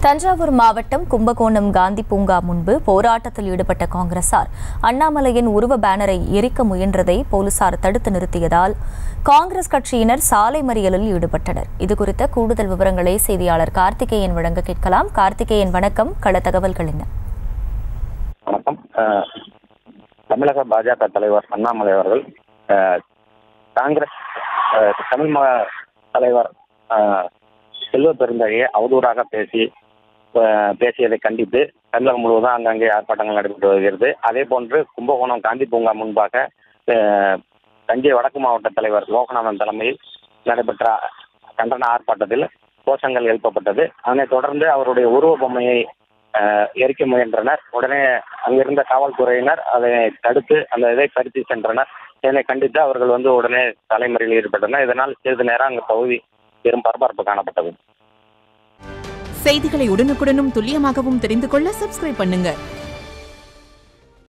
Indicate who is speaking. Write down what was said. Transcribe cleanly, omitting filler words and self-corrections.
Speaker 1: தஞ்சாவூர் மாவட்டம் கும்பகோணம் காந்தி பூங்கா முன்பு போராட்டத்தில் ஈடுபட்ட காங்கிரசார் அண்ணாமலையின் உருவ பேனரை எரிக்க முயன்றதை போலீசார் தடுத்து நிறுத்தியதால் காங்கிரஸ் கட்சியினர் சாலை மறியலில் ஈடுபட்டனர். இதுகுறித்த கூடுதல் விவரங்களை செய்தியாளர் கார்த்திகேயன் வழங்க கேட்கலாம். கார்த்திகேயன், வணக்கம். கள தகவல்கள் என்ன?
Speaker 2: வணக்கம். தமிழக பாஜக தலைவர் அண்ணாமலை அவர்கள் காங்கிரஸ் தமிழ் தலைவர் செல்வ பெருந்தகையை அவதூறாக பேசியதை கண்டித்து தமிழகம் முழுவதும் அங்கங்கே ஆர்ப்பாட்டங்கள் நடைபெற்று வருகிறது. அதே போன்று கும்பகோணம் காந்தி பூங்கா முன்பாக தஞ்சை வடக்கு மாவட்ட தலைவர் லோகநாதன் தலைமையில் நடைபெற்ற கண்டன ஆர்ப்பாட்டத்தில் கோஷங்கள் எழுப்பப்பட்டது. அதனைத் தொடர்ந்து அவருடைய உருவ பொம்மையை எரிக்க முயன்றனர். உடனே அங்கிருந்த காவல்துறையினர் அதை தடுத்து அந்த இதை பறித்து சென்றனர். இதனை கண்டித்து அவர்கள் உடனே தலைமறையில் ஈடுபட்டனர். இதனால் சிறிது நேரம் அங்கு பகுதி பெரும் பரபரப்பு காணப்பட்டது.
Speaker 3: செய்திகளை உடனுக்குடனும் துல்லியமாகவும் தெரிந்து கொள்ள சப்ஸ்கிரைப் பண்ணுங்க.